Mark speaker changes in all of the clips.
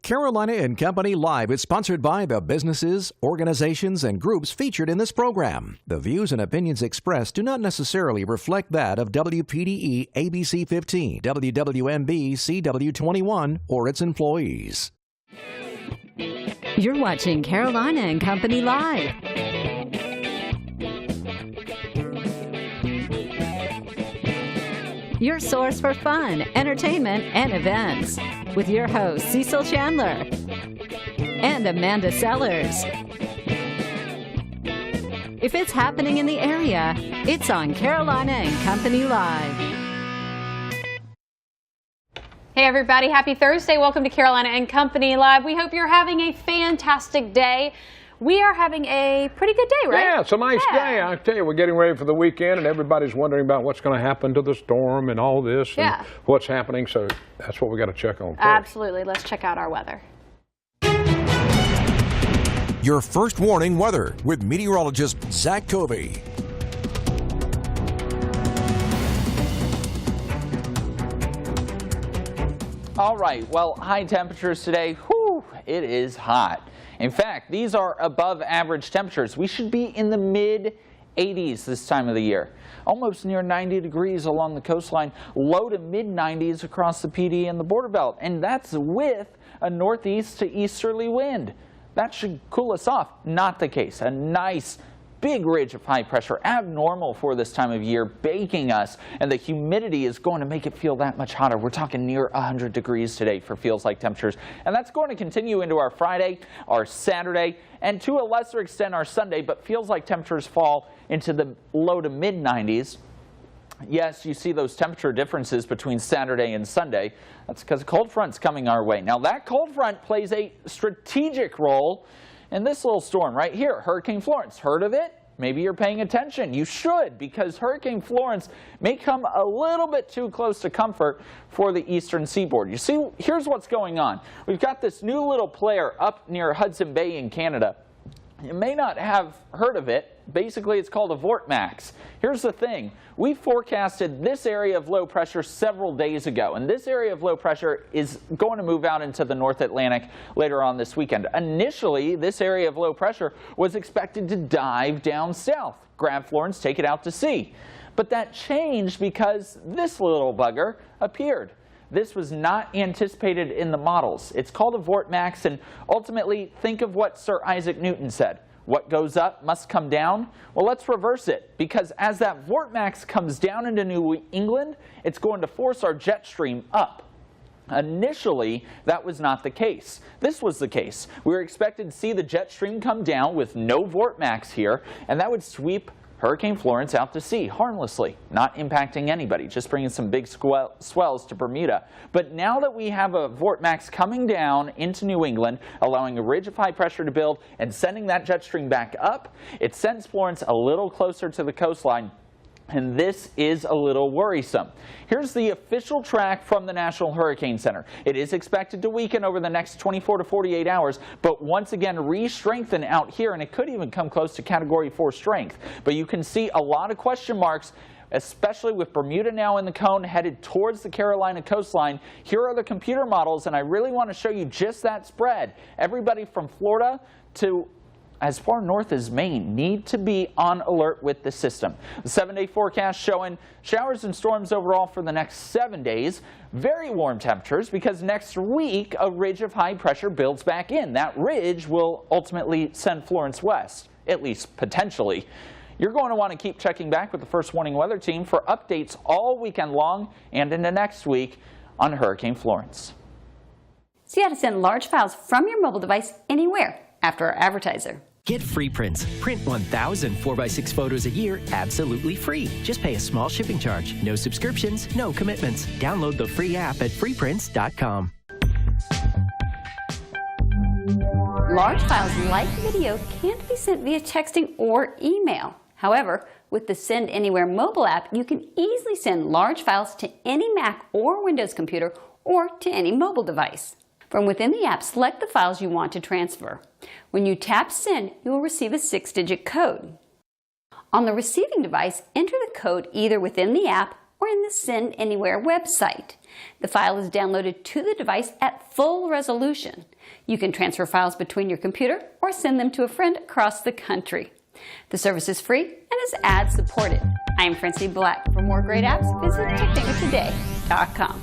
Speaker 1: Carolina and Company Live is sponsored by the businesses, organizations, and groups featured in this program. The views and opinions expressed do not necessarily reflect that of WPDE ABC 15, WWMB CW21, or its employees.
Speaker 2: You're watching Carolina and Company Live. Your source for fun, entertainment, and events. With your hosts, Cecil Chandler and Amanda Sellers. If it's happening in the area, it's on Carolina and Company Live.
Speaker 3: Hey everybody, happy Thursday. Welcome to Carolina and Company Live. We hope you're having a fantastic day. We are having a pretty good day, right?
Speaker 4: Yeah, it's a nice day. I tell you, we're getting ready for the weekend, and everybody's wondering about what's going to happen to the storm and all this and what's happening. So that's what we got to check on first.
Speaker 3: Absolutely. Let's check out our weather.
Speaker 1: Your first warning weather with meteorologist Zach Covey.
Speaker 5: All right, well, high temperatures today. Whew, it is hot. In fact, these are above average temperatures. We should be in the mid-80s this time of the year. Almost near 90 degrees along the coastline, low to mid-90s across the PD and the border belt. And that's with a northeast to easterly wind. That should cool us off. Not the case. A nice big ridge of high pressure, abnormal for this time of year, baking us, and the humidity is going to make it feel that much hotter. We're talking near 100 degrees today for feels-like temperatures, and that's going to continue into our Friday, our Saturday, and to a lesser extent our Sunday, but feels-like temperatures fall into the low to mid-90s. Yes, you see those temperature differences between Saturday and Sunday. That's because a cold front's coming our way. Now, that cold front plays a strategic role in this little storm right here, Hurricane Florence. Heard of it? Maybe you're paying attention. You should, because Hurricane Florence may come a little bit too close to comfort for the eastern seaboard. You see, here's what's going on. We've got this new little player up near Hudson Bay in Canada. You may not have heard of it. Basically, it's called a vortex. Here's the thing. We forecasted this area of low pressure several days ago, and this area of low pressure is going to move out into the North Atlantic later on this weekend. Initially, this area of low pressure was expected to dive down south, grab Florence, take it out to sea. But that changed because this little bugger appeared. This was not anticipated in the models. It's called a vortex, and ultimately, think of what Sir Isaac Newton said. What goes up must come down. Well, let's reverse it, because as that vortex comes down into New England, it's going to force our jet stream up. Initially, that was not the case. This was the case. We were expected to see the jet stream come down with no vortex here, and that would sweep Hurricane Florence out to sea harmlessly, not impacting anybody, just bringing some big swells to Bermuda. But now that we have a vortex coming down into New England, allowing a ridge of high pressure to build and sending that jet stream back up, it sends Florence a little closer to the coastline. And this is a little worrisome. Here's the official track from the National Hurricane Center. It is expected to weaken over the next 24 to 48 hours, but once again re-strengthen out here, and it could even come close to Category 4 strength. But you can see a lot of question marks, especially with Bermuda now in the cone headed towards the Carolina coastline. Here are the computer models, and I really want to show you just that spread. Everybody from Florida to as far north as Maine need to be on alert with the system. The 7-day forecast showing showers and storms overall for the next 7 days. Very warm temperatures, because next week a ridge of high pressure builds back in. That ridge will ultimately send Florence west, at least potentially. You're going to want to keep checking back with the First Warning Weather Team for updates all weekend long and into next week on Hurricane Florence.
Speaker 6: See how to send large files from your mobile device anywhere after our advertiser.
Speaker 7: Get free prints. Print 1,000 4x6 photos a year absolutely free. Just pay a small shipping charge. No subscriptions, no commitments. Download the free app at freeprints.com.
Speaker 6: Large files like video can't be sent via texting or email. However, with the Send Anywhere mobile app, you can easily send large files to any Mac or Windows computer or to any mobile device. From within the app, select the files you want to transfer. When you tap Send, you will receive a 6-digit code. On the receiving device, enter the code either within the app or in the Send Anywhere website. The file is downloaded to the device at full resolution. You can transfer files between your computer or send them to a friend across the country. The service is free and is ad-supported. I'm Francie Black. For more great apps, visit technicoltoday.com.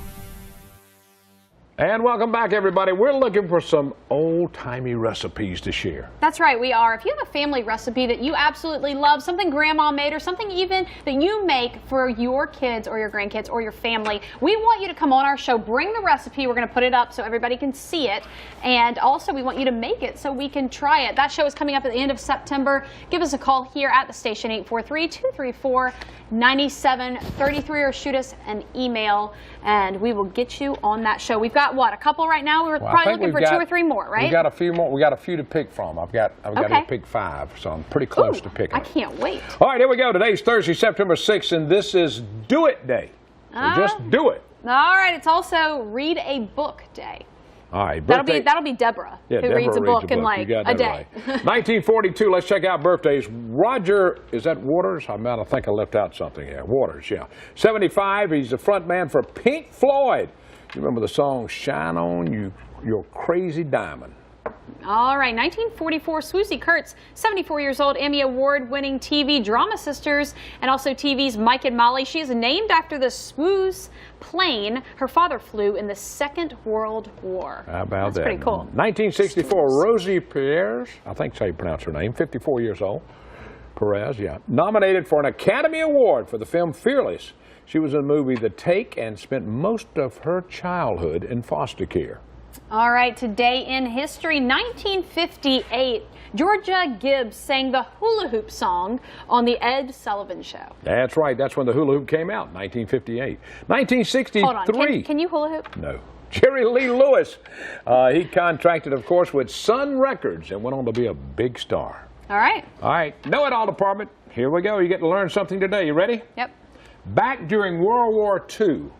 Speaker 4: And welcome back, everybody. We're looking for some old-timey recipes to share.
Speaker 3: That's right, we are. If you have a family recipe that you absolutely love, something grandma made or something even that you make for your kids or your grandkids or your family, we want you to come on our show, bring the recipe. We're going to put it up so everybody can see it. And also, we want you to make it so we can try it. That show is coming up at the end of September. Give us a call here at the station, 843-234-9733, or shoot us an email, and we will get you on that show. We've got, what, a couple right now? We're probably looking for 2 or 3 more, right?
Speaker 4: We got a few more. We got a few to pick from. I've got to pick 5, so I'm pretty close to picking.
Speaker 3: I can't wait.
Speaker 4: All right, here we go. Today's Thursday, September 6th, and this is Do It Day. So just do it.
Speaker 3: All right, it's also Read a Book Day.
Speaker 4: All right,
Speaker 3: that'll be Deborah, who reads a book in like a day.
Speaker 4: Right. 1942, let's check out birthdays. Roger, is that Waters? I think I left out something here. Waters, yeah. 75, he's the front man for Pink Floyd. You remember the song Shine On You, Your Crazy Diamond.
Speaker 3: All right, 1944, Swoosie Kurtz, 74 years old, Emmy Award-winning TV drama sisters, and also TV's Mike and Molly. She is named after the Swoosh plane her father flew in the Second World War.
Speaker 4: How about that?
Speaker 3: That's pretty cool.
Speaker 4: 1964, Rosie Perez, I think that's how you pronounce her name, 54 years old. Perez, yeah. Nominated for an Academy Award for the film Fearless. She was in the movie The Take and spent most of her childhood in foster care.
Speaker 3: All right, today in history, 1958, Georgia Gibbs sang the hula hoop song on the Ed Sullivan Show.
Speaker 4: That's right. That's when the hula hoop came out, 1958. 1963.
Speaker 3: Hold on. Can you hula hoop?
Speaker 4: No. Jerry Lee Lewis. He contracted, of course, with Sun Records and went on to be a big star.
Speaker 3: All right.
Speaker 4: All right. Know It All department. Here we go. You get to learn something today. You ready?
Speaker 3: Yep.
Speaker 4: Back during World War II,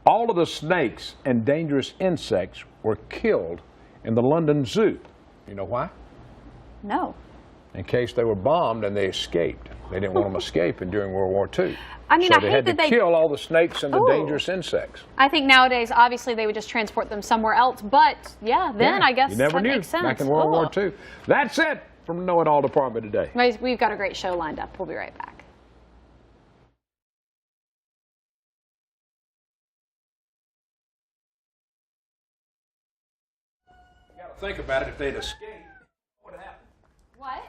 Speaker 4: all of the snakes and dangerous insects were killed in the London Zoo. You know why?
Speaker 3: No.
Speaker 4: In case they were bombed and they escaped. They didn't want them escaping during World War II.
Speaker 3: I mean,
Speaker 4: so
Speaker 3: I
Speaker 4: they
Speaker 3: hate
Speaker 4: had to
Speaker 3: that
Speaker 4: kill all the snakes and the dangerous insects.
Speaker 3: I think nowadays, obviously, they would just transport them somewhere else. But, yeah, then I guess
Speaker 4: you never
Speaker 3: that
Speaker 4: knew.
Speaker 3: makes sense.
Speaker 4: Back in World War II. That's it from Know It All department today.
Speaker 3: We've got a great show lined up. We'll be right back.
Speaker 4: Think about it. If they'd escaped, what would happen?
Speaker 3: What?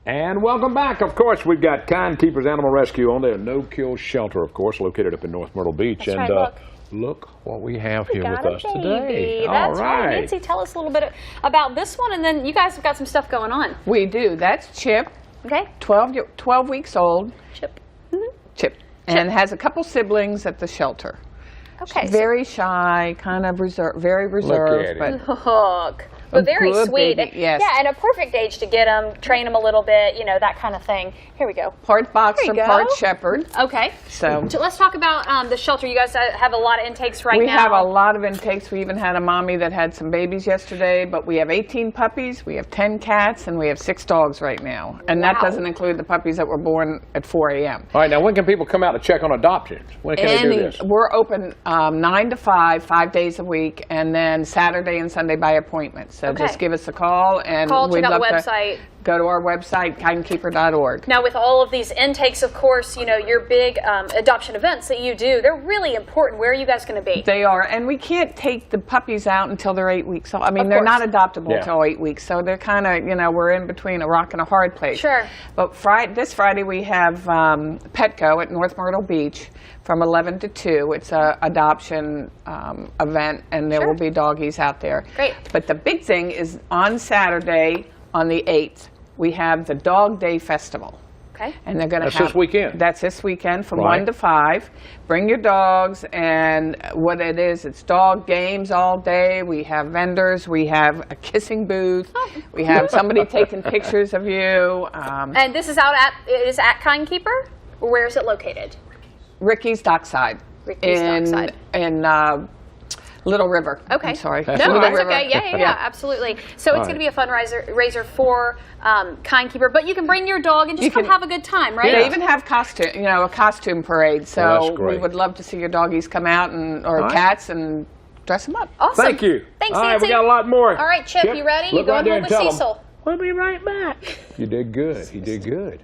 Speaker 4: And welcome back. Of course, we've got Kind Keepers Animal Rescue on there. No-kill shelter, of course, located up in North Myrtle Beach.
Speaker 3: That's
Speaker 4: and
Speaker 3: right,
Speaker 4: look what we have here with us today.
Speaker 3: That's
Speaker 4: all right.
Speaker 3: Nancy, tell us a little bit about this one, and then you guys have got some stuff going on.
Speaker 8: We do. That's Chip.
Speaker 3: Okay.
Speaker 8: 12 weeks old.
Speaker 3: Chip.
Speaker 8: Chip. And has a couple siblings at the shelter.
Speaker 3: Okay.
Speaker 8: Very shy, kind of reserved, very reserved.
Speaker 4: Look at him.
Speaker 3: Hook. But very
Speaker 8: good
Speaker 3: sweet.
Speaker 8: baby, yes.
Speaker 3: Yeah, and a perfect age to get them, train them a little bit, you know, that kind of thing. Here we go.
Speaker 8: Part boxer, part shepherd.
Speaker 3: Okay.
Speaker 8: So
Speaker 3: let's talk about the shelter. You guys have a lot of intakes right now.
Speaker 8: We have a lot of intakes. We even had a mommy that had some babies yesterday, but we have 18 puppies, we have 10 cats, and we have 6 dogs right now. And that doesn't include the puppies that were born at 4 a.m.
Speaker 4: All right, now when can people come out to check on adoptions? When can they do this?
Speaker 8: We're open 9 to 5, 5 days a week, and then Saturday and Sunday by appointment. So just give us a call, and
Speaker 3: check out the website.
Speaker 8: go to our website, kindkeeper.org.
Speaker 3: Now, with all of these intakes, of course, you know, your big adoption events that you do, they're really important. Where are you guys going to be?
Speaker 8: They are, and we can't take the puppies out until they're 8 weeks old. I mean, they're not adoptable until 8 weeks, so they're kind of, you know, we're in between a rock and a hard place.
Speaker 3: Sure.
Speaker 8: But this Friday we have Petco at North Myrtle Beach from 11 to 2. It's a adoption event, and there will be doggies out there.
Speaker 3: Great.
Speaker 8: But the big thing is on Saturday, on the 8th, we have the Dog Day Festival.
Speaker 3: Okay.
Speaker 8: And they're going to have...
Speaker 4: That's this weekend.
Speaker 8: That's this weekend from 1 to 5. Bring your dogs, and what it is, it's dog games all day. We have vendors. We have a kissing booth.
Speaker 3: Oh.
Speaker 8: We have somebody taking pictures of you.
Speaker 3: And this is at Kind Keeper? Or where is it located?
Speaker 8: Ricky's Dockside.
Speaker 3: Ricky's Dockside.
Speaker 8: In Little River.
Speaker 3: Okay.
Speaker 8: I'm sorry.
Speaker 3: No,
Speaker 8: Little
Speaker 3: that's
Speaker 8: River.
Speaker 3: okay. Yeah, absolutely. So it's going to be a fundraiser for Kind Keeper, but you can bring your dog and just come have a good time, right?
Speaker 8: They even have a costume parade. So
Speaker 4: that's great.
Speaker 8: we would love to see your doggies come out or cats and dress them up.
Speaker 3: Awesome.
Speaker 4: Thank you.
Speaker 3: Thanks,
Speaker 4: all right,
Speaker 3: Nancy.
Speaker 4: we got a lot more.
Speaker 3: All right, Chip, you ready?
Speaker 4: Look
Speaker 3: You
Speaker 4: right
Speaker 3: going
Speaker 4: there
Speaker 3: home
Speaker 4: and
Speaker 3: with
Speaker 4: tell 'em.
Speaker 3: Cecil?
Speaker 4: We'll be right back. You did good. He did good.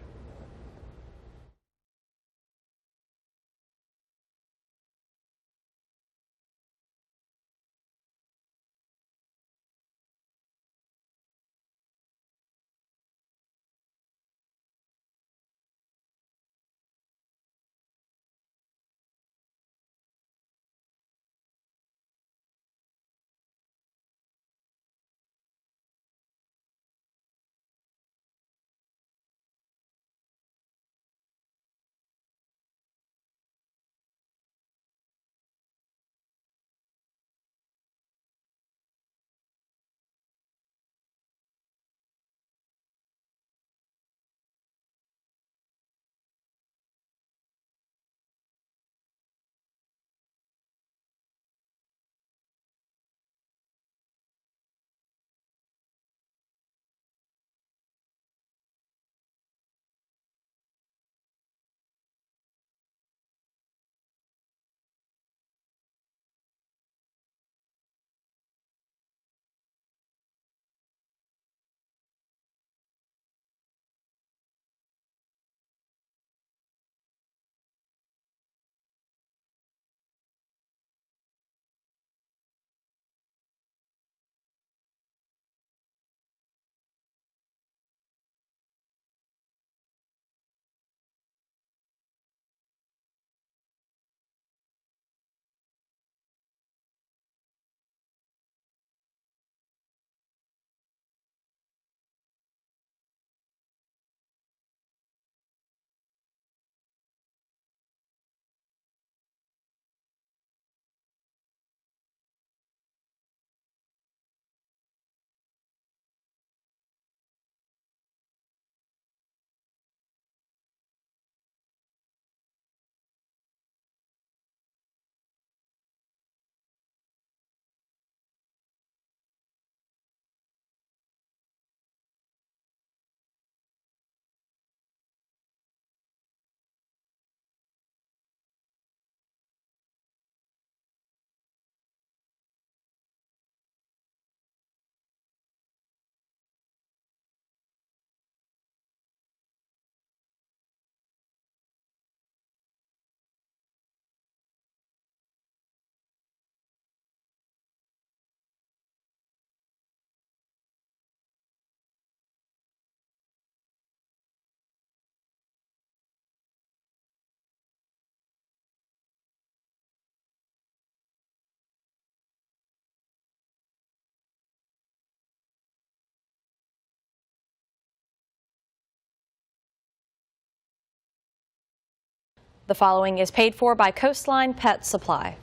Speaker 9: The following is paid for by Coastline Pet Supply.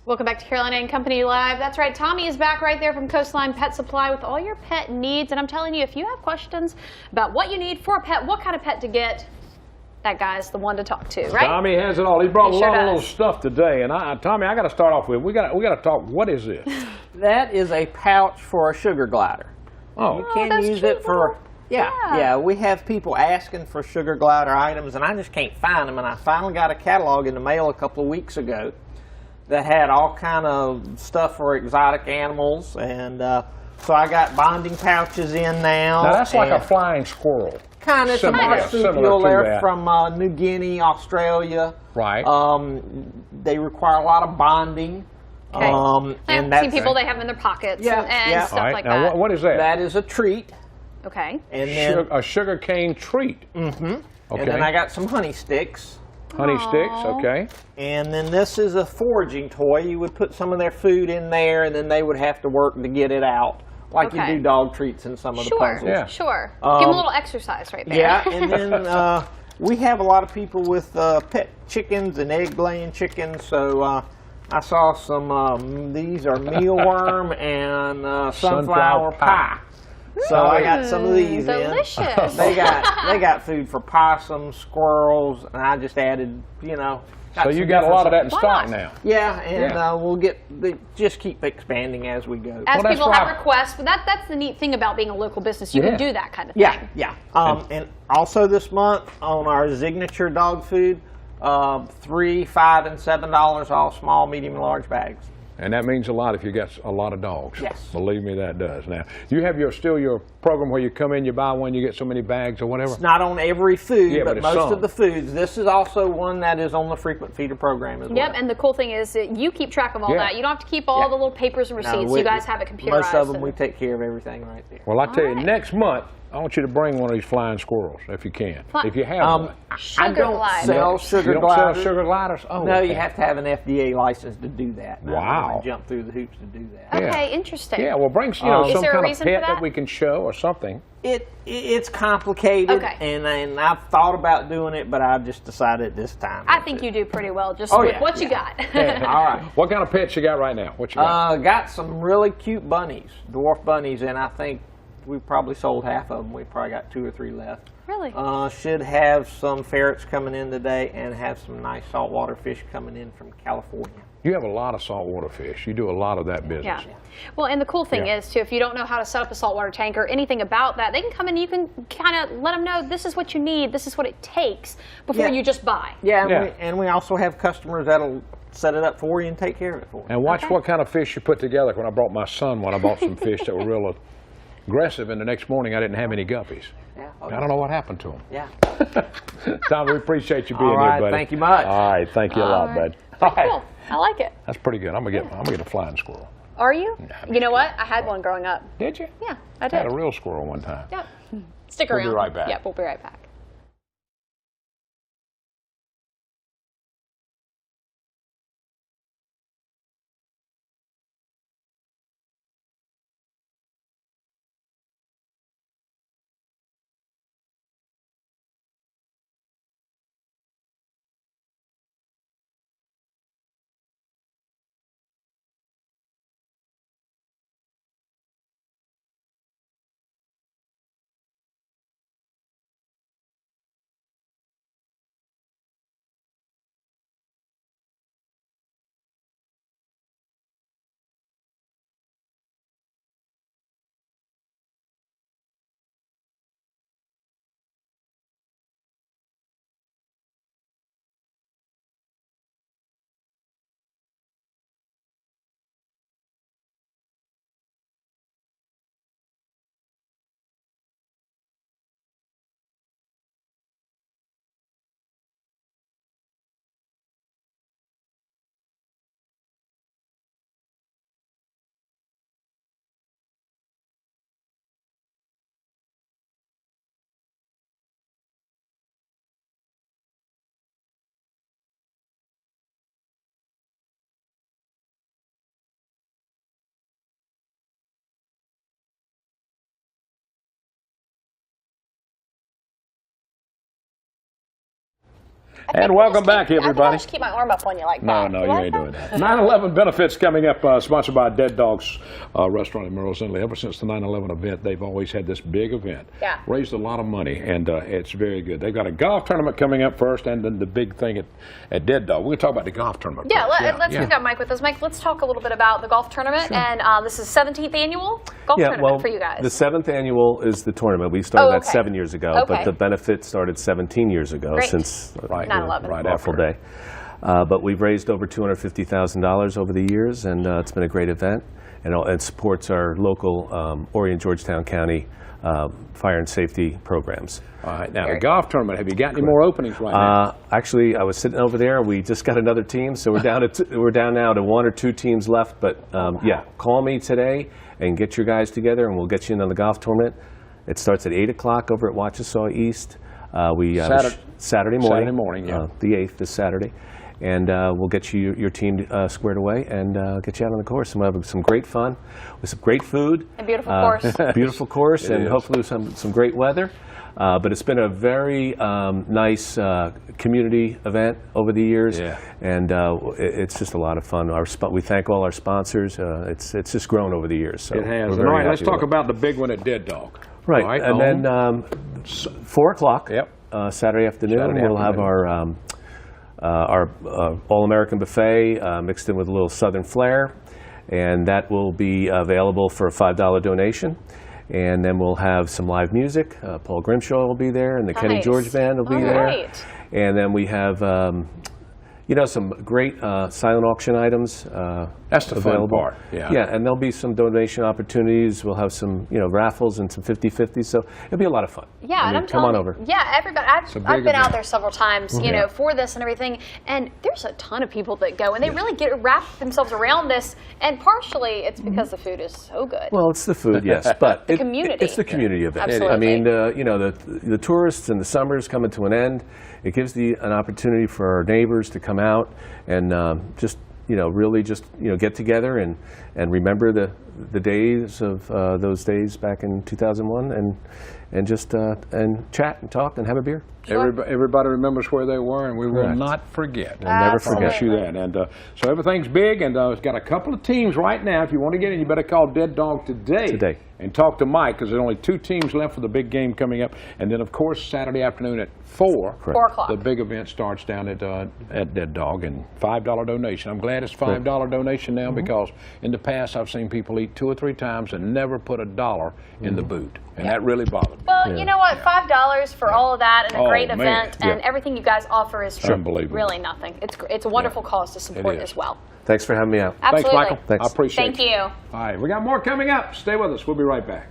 Speaker 3: Welcome back to Carolina and Company Live. That's right, Tommy is back right there from Coastline Pet Supply with all your pet needs. And I'm telling you, if you have questions about what you need for a pet, what kind of pet to get, that guy's the one to talk to, right?
Speaker 4: Tommy has it all. He brought
Speaker 3: He
Speaker 4: a
Speaker 3: sure
Speaker 4: lot of
Speaker 3: does.
Speaker 4: little stuff today. And Tommy, I got to start off with, we got to talk, what is this?
Speaker 10: That is a pouch for a sugar glider.
Speaker 4: Oh.
Speaker 10: You can
Speaker 3: that's
Speaker 10: use
Speaker 3: cute
Speaker 10: it for,
Speaker 3: little-
Speaker 10: yeah. We have people asking for sugar glider items, and I just can't find them. And I finally got a catalog in the mail a couple of weeks ago that had all kind of stuff for exotic animals. And So I got bonding pouches in now.
Speaker 4: Now that's like a flying squirrel.
Speaker 10: Kind of
Speaker 4: Similar
Speaker 10: marsupial
Speaker 4: to
Speaker 10: there
Speaker 4: that.
Speaker 10: from New Guinea, Australia.
Speaker 4: Right.
Speaker 10: They require a lot of bonding.
Speaker 3: Okay.
Speaker 10: And
Speaker 3: I've
Speaker 10: that's
Speaker 3: seen people, they have them in their pockets
Speaker 10: Yeah,
Speaker 3: and
Speaker 10: yeah.
Speaker 3: stuff
Speaker 4: All right.
Speaker 3: like
Speaker 4: Now
Speaker 3: that.
Speaker 4: what is that?
Speaker 10: that is a treat.
Speaker 3: Okay.
Speaker 10: And then
Speaker 4: A sugar cane treat.
Speaker 10: Mm-hmm.
Speaker 4: Okay.
Speaker 10: And then I got some honey sticks.
Speaker 4: Honey sticks. Okay.
Speaker 10: And then this is a foraging toy. You would put some of their food in there, and then they would have to work to get it out, like you
Speaker 3: Okay.
Speaker 10: do dog treats in some of the
Speaker 3: Sure.
Speaker 10: puzzles.
Speaker 4: Yeah.
Speaker 3: Sure. Give them a little exercise right there.
Speaker 10: Yeah, and then we have a lot of people with pet chickens and egg-laying chickens, so I saw some, these are mealworm and sunflower pie. So I got some of these
Speaker 3: delicious.
Speaker 10: in. They got food for possums, squirrels, and I just added, you know.
Speaker 4: So you got a lot of that in stock now.
Speaker 10: Yeah, and we'll they just keep expanding as we go.
Speaker 3: As
Speaker 4: Well,
Speaker 3: people
Speaker 4: that's
Speaker 3: have
Speaker 4: right.
Speaker 3: requests, but that's the neat thing about being a local business. You
Speaker 4: Yeah.
Speaker 3: can do that kind of thing.
Speaker 10: Yeah, yeah. And also this month on our signature dog food, $3, $5, and $7, all small, medium, and large bags.
Speaker 4: And that means a lot if you got a lot of dogs.
Speaker 10: Yes.
Speaker 4: Believe me, that does. Now, you have still your program where you come in, you buy one, you get so many bags or whatever?
Speaker 10: It's not on every food,
Speaker 4: Yeah, but
Speaker 10: but
Speaker 4: it's
Speaker 10: most
Speaker 4: some.
Speaker 10: of the foods. This is also one that is on the frequent feeder program as well.
Speaker 3: Yep, and the cool thing is that you keep track of all
Speaker 4: Yeah.
Speaker 3: that. You don't have to keep all
Speaker 10: Yeah.
Speaker 3: the little papers and
Speaker 10: No,
Speaker 3: receipts. You guys have it computerized.
Speaker 10: Most of them,
Speaker 3: and-
Speaker 10: we take care of everything right there.
Speaker 4: Well, I tell you,
Speaker 3: right.
Speaker 4: next month, I want you to bring one of these flying squirrels, if you can. If you have one.
Speaker 10: I
Speaker 3: Sugar
Speaker 10: don't
Speaker 3: glider.
Speaker 10: sell sugar
Speaker 4: You don't sell
Speaker 10: gliders.
Speaker 4: sugar gliders? Oh,
Speaker 10: No, you
Speaker 4: okay.
Speaker 10: have to have an FDA license to do that. And I
Speaker 4: Wow.
Speaker 10: don't wanna jump through the hoops to do that.
Speaker 4: Yeah.
Speaker 3: Okay, interesting.
Speaker 4: Yeah, well, bring
Speaker 3: Is
Speaker 4: some
Speaker 3: there a
Speaker 4: kind of
Speaker 3: reason for
Speaker 4: pet
Speaker 3: that?
Speaker 4: we can show or something.
Speaker 10: It's complicated,
Speaker 3: Okay.
Speaker 10: and I've thought about doing it, but I've just decided this time.
Speaker 3: I think you do pretty well just
Speaker 10: Oh,
Speaker 3: with
Speaker 10: yeah,
Speaker 3: what you
Speaker 10: yeah.
Speaker 3: got.
Speaker 10: All right.
Speaker 4: What kind of pets you got right now? What you got?
Speaker 10: Got some really cute bunnies, dwarf bunnies, and I think we probably sold half of them. We probably got 2 or 3 left.
Speaker 3: Really?
Speaker 10: Should have some ferrets coming in today and have some nice saltwater fish coming in from California.
Speaker 4: You have a lot of saltwater fish. You do a lot of that business.
Speaker 3: Yeah. Well, and the cool thing
Speaker 4: Yeah.
Speaker 3: is, too, if you don't know how to set up a saltwater tank or anything about that, they can come in and you can kind of let them know this is what you need, this is what it takes before
Speaker 10: Yeah.
Speaker 3: you just buy.
Speaker 10: Yeah, and,
Speaker 4: Yeah.
Speaker 10: We also have customers that'll set it up for you and take care of it for you.
Speaker 4: And watch what kind of fish you put together. When I brought my son, I bought some fish that were real aggressive, and the next morning I didn't have any guppies.
Speaker 10: Yeah.
Speaker 4: I don't know what happened to them.
Speaker 10: Yeah.
Speaker 4: Tom, we appreciate you being
Speaker 10: All right,
Speaker 4: here, buddy.
Speaker 10: thank you much.
Speaker 4: All right, thank you a lot, bud. All right.
Speaker 3: Cool. I like it.
Speaker 4: That's pretty good. I'm gonna get a flying squirrel.
Speaker 3: Are you? You know what? I had one growing up.
Speaker 4: Did you?
Speaker 3: Yeah, I
Speaker 4: I
Speaker 3: did.
Speaker 4: had a real squirrel one time.
Speaker 3: Yep. Stick
Speaker 4: We'll be
Speaker 3: around.
Speaker 4: right back.
Speaker 3: Yeah, we'll be right back.
Speaker 4: And welcome back, everybody.
Speaker 3: I should keep my arm up on you like
Speaker 4: No,
Speaker 3: that.
Speaker 4: no, you ain't doing that. 9/11 benefits coming up, sponsored by Dead Dogs Restaurant in Merle's Inlet. Ever since the 9/11 event, they've always had this big event.
Speaker 3: Yeah.
Speaker 4: Raised a lot of money, and it's very good. They've got a golf tournament coming up first, and then the big thing at Dead Dog. We're going to talk about the golf tournament
Speaker 3: Yeah,
Speaker 4: first.
Speaker 3: let's get that mic with us. Mike, let's talk a little bit about the golf tournament. And this is 17th annual golf tournament for you guys.
Speaker 11: The 7th annual is the tournament. We started that 7 years ago,
Speaker 3: Okay.
Speaker 11: but the benefit started 17 years ago.
Speaker 3: Great.
Speaker 11: Since
Speaker 3: 9/11.
Speaker 4: Right
Speaker 11: awful
Speaker 4: after.
Speaker 11: day. But we've raised over $250,000 over the years, and it's been a great event. and supports our local Orion Georgetown County fire and safety programs.
Speaker 4: All right, now the golf tournament, have you got any more openings right now?
Speaker 11: Actually, I was sitting over there. We just got another team, so we're down we're down now to 1 or 2 teams left. But yeah, call me today and get your guys together, and we'll get you in on the golf tournament. It starts at 8 o'clock over at Wachesaw East. Saturday morning.
Speaker 4: Saturday morning, yeah.
Speaker 11: The 8th, this Saturday. And we'll get you your team squared away and get you out on the course. And we'll have some great fun with some great food.
Speaker 3: A beautiful course.
Speaker 11: Beautiful course, and hopefully some great weather. But it's been a very nice community event over the years, and it's just a lot of fun. We thank all our sponsors. It's just grown over the years. So
Speaker 4: it has. All right, let's talk about the big one at Dead Dog.
Speaker 11: Right, and then 4 o'clock Saturday afternoon, we'll have our All-American Buffet mixed in with a little Southern flair, and that will be available for a $5 donation. And then we'll have some live music. Paul Grimshaw will be there, and the Kenny George Band will be there.
Speaker 3: Right.
Speaker 11: And then we have, some great silent auction items.
Speaker 4: That's the
Speaker 11: available.
Speaker 4: fun part.
Speaker 11: Yeah, and there'll be some donation opportunities. We'll have some, raffles and some 50-50s. So it'll be a lot of fun.
Speaker 3: Yeah, and I'm
Speaker 11: come on
Speaker 3: telling
Speaker 11: over.
Speaker 3: Yeah, everybody. I've been out there several times, for this and everything, and there's a ton of people that go, and they really wrap themselves around this. And partially, it's because the food is so good.
Speaker 11: Well, it's the food, yes, but
Speaker 3: the community.
Speaker 11: It's the community event.
Speaker 3: Absolutely.
Speaker 11: I mean, the tourists and the summer is coming to an end. It gives an opportunity for our neighbors to come out and really get together and remember the days of those days back in 2001 and just chat and talk and have a beer.
Speaker 4: Everybody remembers where they were, and we will not forget.
Speaker 11: We'll never forget.
Speaker 4: I promise you that. And so everything's big, and it's got a couple of teams right now. If you want to get in, you better call Dead Dog today. And talk to Mike, because there's only 2 teams left for the big game coming up. And then, of course, Saturday afternoon at 4.
Speaker 3: 4 o'clock.
Speaker 4: The big event starts down at Dead Dog, and $5 donation. I'm glad it's $5 donation now, because in the past I've seen people eat 2 or 3 times and never put $1 in the boot. And that really bothered me.
Speaker 3: Well, you know what? $5 for all of that and a great event and everything you guys offer is really nothing. It's a wonderful cause to support as well.
Speaker 11: Thanks for having me out.
Speaker 3: Absolutely.
Speaker 4: Thanks, Michael.
Speaker 11: Thanks.
Speaker 4: I appreciate it.
Speaker 3: Thank you.
Speaker 4: All right, we got more coming up. Stay with us. We'll be right back.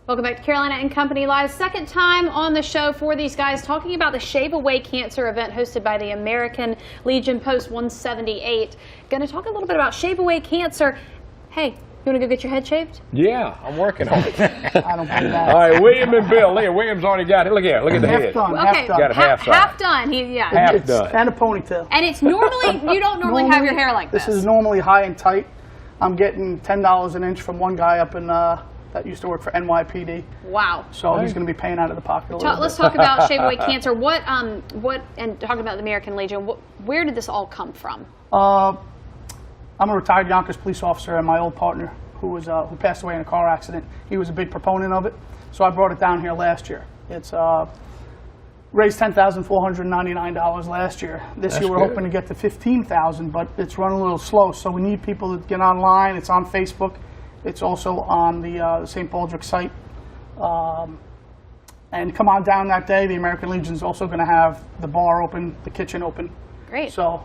Speaker 3: Welcome back to Carolina and Company Live. Second time on the show for these guys talking about the Shave Away Cancer event hosted by the American Legion Post 178. Going to talk a little bit about Shave Away Cancer. Hey, you want to go get your head shaved?
Speaker 4: Yeah, I'm working on it.
Speaker 8: I don't believe that.
Speaker 4: All right, William and Bill. Look, William's already got it. Look here. Look at the head.
Speaker 8: Done,
Speaker 3: Okay,
Speaker 8: half
Speaker 4: Got it half size.
Speaker 3: half done.
Speaker 4: Half done.
Speaker 8: and a ponytail.
Speaker 3: And it's normally, you don't normally have your hair like this.
Speaker 12: This is normally high and tight. I'm getting $10 an inch from one guy up in that used to work for NYPD.
Speaker 3: Wow.
Speaker 12: So he's going to be paying out of the pocket a little bit.
Speaker 3: Let's talk about Shave Away Cancer. And talking about the American Legion, where did this all come from?
Speaker 12: I'm a retired Yonkers police officer, and my old partner, who passed away in a car accident, he was a big proponent of it. So I brought it down here last year. It's raised $10,499 last year. This year we're hoping to get to $15,000, but it's running a little slow. So we need people to get online. It's on Facebook. It's also on the St. Baldrick site. And come on down that day. The American Legion's also going to have the bar open, the kitchen open.
Speaker 3: Great.
Speaker 12: So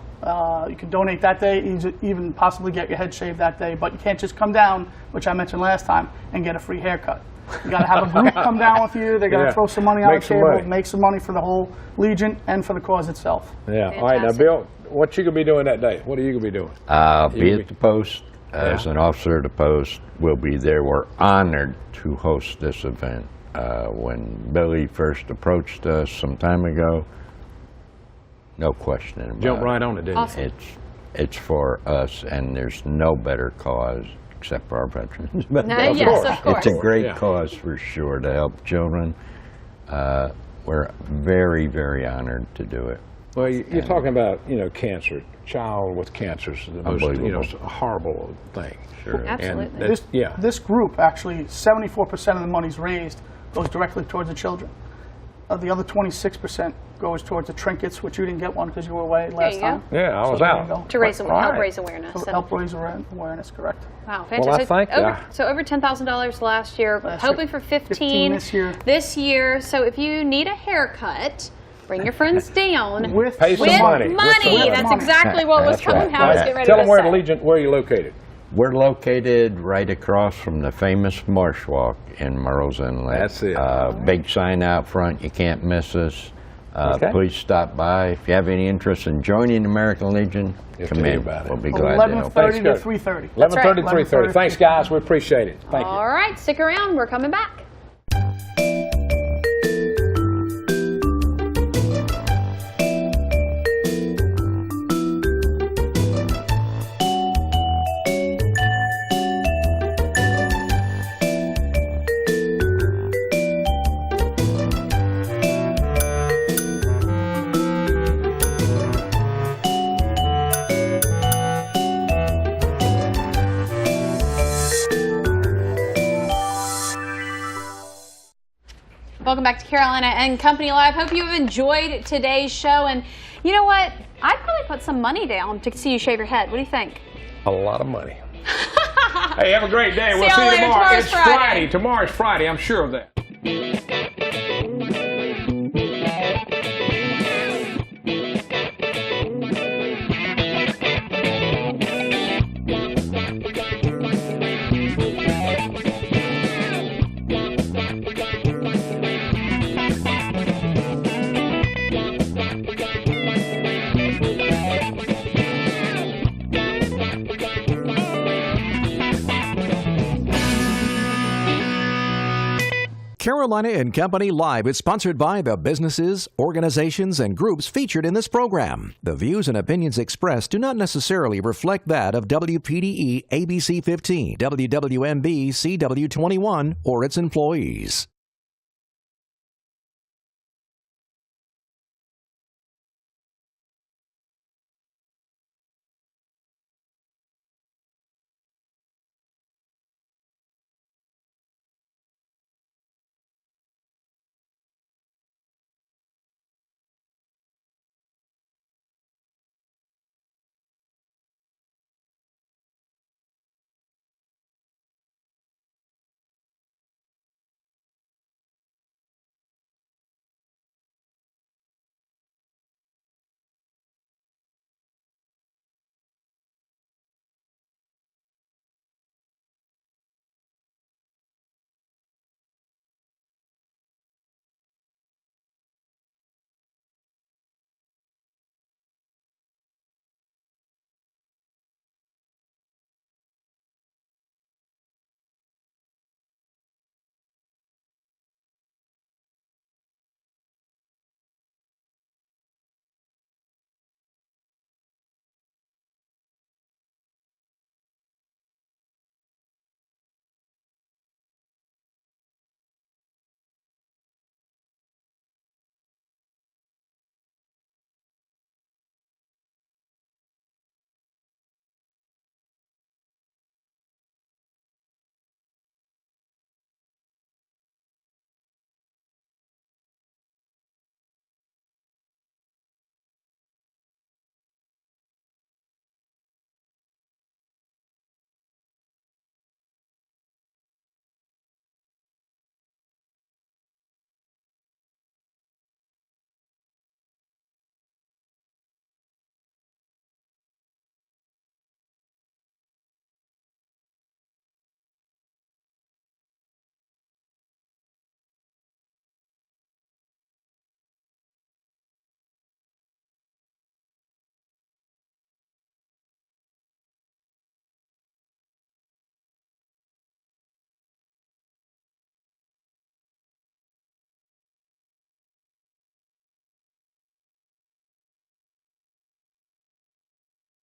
Speaker 12: you can donate that day, even possibly get your head shaved that day. But you can't just come down, which I mentioned last time, and get a free haircut. You got to have a group come down with you. They got to throw some money on the table, make some money for the whole Legion and for the cause itself.
Speaker 4: Yeah. All right, now, Bill, what you going to be doing that day? What are you going to be doing?
Speaker 13: I'll be at the post as an officer of the post. We'll be there. We're honored to host this event. When Billy first approached us some time ago, no question about it.
Speaker 4: Jump right on it, didn't you?
Speaker 3: Awesome.
Speaker 13: It's for us, and there's no better cause except for our veterans.
Speaker 3: Yes, of course.
Speaker 13: It's a great cause for sure to help children. We're very, very honored to do it.
Speaker 4: Well, you're talking about, cancer. Child with cancer is the most, horrible thing.
Speaker 13: Sure.
Speaker 3: Absolutely.
Speaker 4: And
Speaker 12: This group, actually, 74% of the money's raised goes directly towards the children. The other 26% goes towards the trinkets, which you didn't get one because you were away last time.
Speaker 4: Yeah, I was out.
Speaker 3: To help raise awareness.
Speaker 12: To help raise awareness, correct.
Speaker 3: Wow, fantastic.
Speaker 4: Well, I think
Speaker 3: so over $10,000 last year, hoping for 15
Speaker 12: this year.
Speaker 3: So if you need a haircut, bring your friends down.
Speaker 4: Pay some money.
Speaker 3: That's exactly what was coming. I was getting ready
Speaker 4: Tell
Speaker 3: to
Speaker 4: them where
Speaker 3: say.
Speaker 4: the Legion, where are you located?
Speaker 13: We're located right across from the famous Marsh Walk in Murrells Inlet.
Speaker 4: That's it.
Speaker 13: Big sign out front. You can't miss us. Please stop by. If you have any interest in joining the American Legion, come in. We'll be glad to help.
Speaker 12: 11:30 to 3:30.
Speaker 4: 11:30 to 3:30. Thanks, guys. We appreciate it. Thank you.
Speaker 3: All right, stick around. We're coming back. Welcome back to Carolina and Company Live. Hope you have enjoyed today's show. And you know what? I'd probably put some money down to see you shave your head. What do you think?
Speaker 4: A lot of money. Hey, have a great day. We'll see you
Speaker 3: later.
Speaker 4: tomorrow.
Speaker 3: Tomorrow's
Speaker 4: It's
Speaker 3: Friday.
Speaker 4: Tomorrow's Friday. I'm sure of that.
Speaker 1: Carolina and Company Live is sponsored by the businesses, organizations, and groups featured in this program. The views and opinions expressed do not necessarily reflect that of WPDE ABC 15, WWMB CW 21, or its employees.